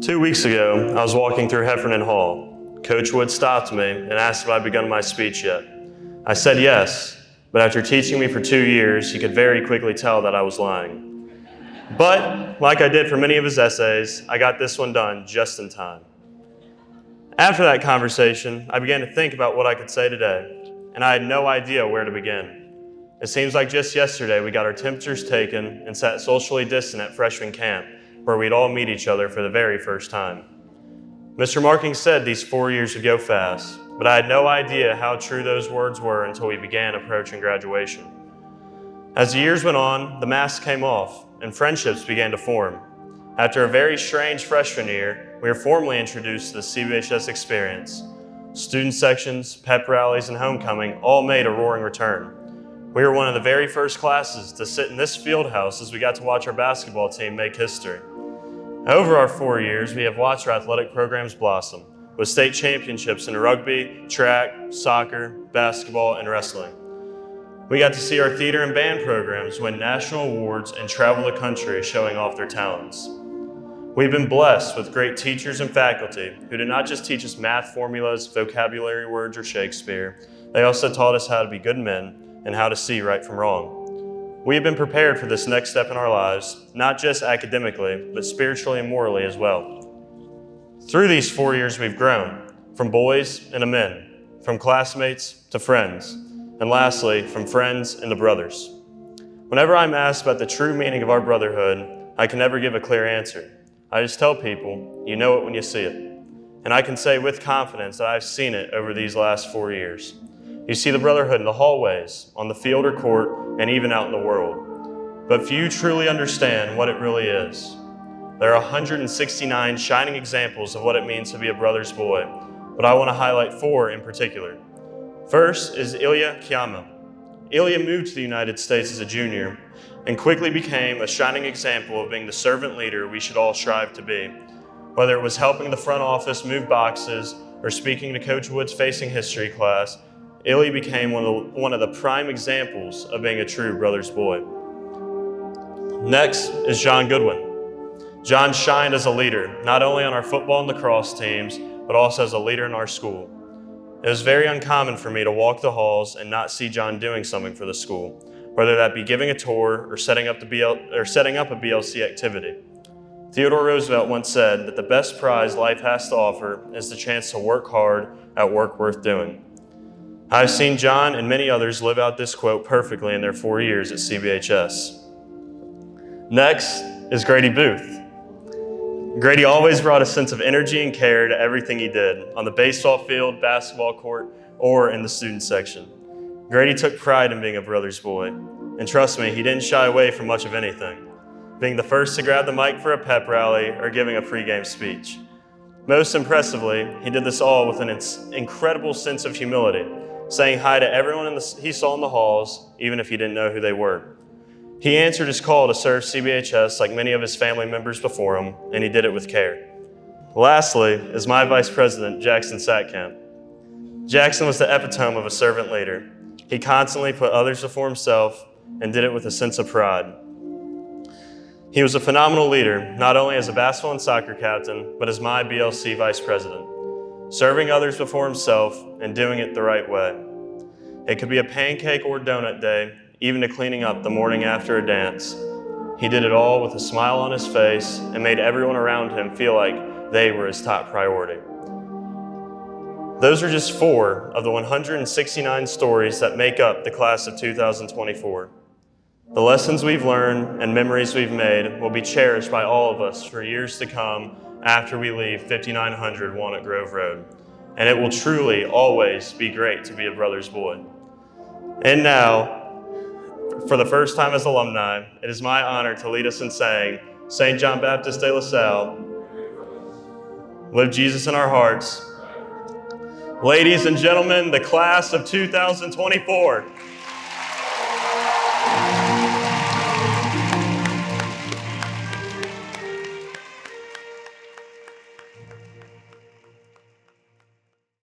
2 weeks ago, I was walking through Heffernan Hall. Coach Wood stopped me and asked if I'd begun my speech yet. I said yes, but after teaching me for 2 years, he could very quickly tell that I was lying. But, like I did for many of his essays, I got this one done just in time. After that conversation, I began to think about what I could say today, and I had no idea where to begin. It seems like just yesterday we got our temperatures taken and sat socially distant at freshman camp, where we'd all meet each other for the very first time. Mr. Marking said these 4 years would go fast, but I had no idea how true those words were until we began approaching graduation. As the years went on, the masks came off, and friendships began to form. After a very strange freshman year, we were formally introduced to the CBHS experience. Student sections, pep rallies, and homecoming all made a roaring return. We were one of the very first classes to sit in this field house as we got to watch our basketball team make history. Over our 4 years, we have watched our athletic programs blossom, with state championships in rugby, track, soccer, basketball, and wrestling. We got to see our theater and band programs win national awards and travel the country showing off their talents. We've been blessed with great teachers and faculty who did not just teach us math formulas, vocabulary words, or Shakespeare. They also taught us how to be good men and how to see right from wrong. We have been prepared for this next step in our lives, not just academically, but spiritually and morally as well. Through these 4 years, we've grown, from boys into men, from classmates to friends, and lastly, from friends into brothers. Whenever I'm asked about the true meaning of our brotherhood, I can never give a clear answer. I just tell people, you know it when you see it. And I can say with confidence that I've seen it over these last 4 years. You see the brotherhood in the hallways, on the field or court, and even out in the world. But few truly understand what it really is. There are 169 shining examples of what it means to be a brother's boy, but I want to highlight 4 in particular. First is Ilya Kiama. Ilya moved to the United States as a junior and quickly became a shining example of being the servant leader we should all strive to be. Whether it was helping the front office move boxes or speaking to Coach Wood's facing history class, Ilya became one of the prime examples of being a true brother's boy. Next is John Goodwin. John shined as a leader, not only on our football and lacrosse teams, but also as a leader in our school. It was very uncommon for me to walk the halls and not see John doing something for the school, whether that be giving a tour or setting up a BLC activity. Theodore Roosevelt once said that the best prize life has to offer is the chance to work hard at work worth doing. I've seen John and many others live out this quote perfectly in their 4 years at CBHS. Next is Grady Booth. Grady always brought a sense of energy and care to everything he did, on the baseball field, basketball court, or in the student section. Grady took pride in being a brother's boy, and trust me, he didn't shy away from much of anything, being the first to grab the mic for a pep rally or giving a pregame speech. Most impressively, he did this all with an incredible sense of humility, saying hi to everyone he saw in the halls, even if he didn't know who they were. He answered his call to serve CBHS like many of his family members before him, and he did it with care. Lastly is my Vice President, Jackson Satkamp. Jackson was the epitome of a servant leader. He constantly put others before himself and did it with a sense of pride. He was a phenomenal leader, not only as a basketball and soccer captain, but as my BLC Vice President, serving others before himself and doing it the right way. It could be a pancake or donut day, even to cleaning up the morning after a dance. He did it all with a smile on his face and made everyone around him feel like they were his top priority. Those are just 4 of the 169 stories that make up the class of 2024. The lessons we've learned and memories we've made will be cherished by all of us for years to come after we leave 5900 Walnut Grove Road. And it will truly always be great to be a brother's boy. And now, for the first time as alumni, it is my honor to lead us in saying, St. John Baptist de La Salle, live Jesus in our hearts. Ladies and gentlemen, the class of 2024.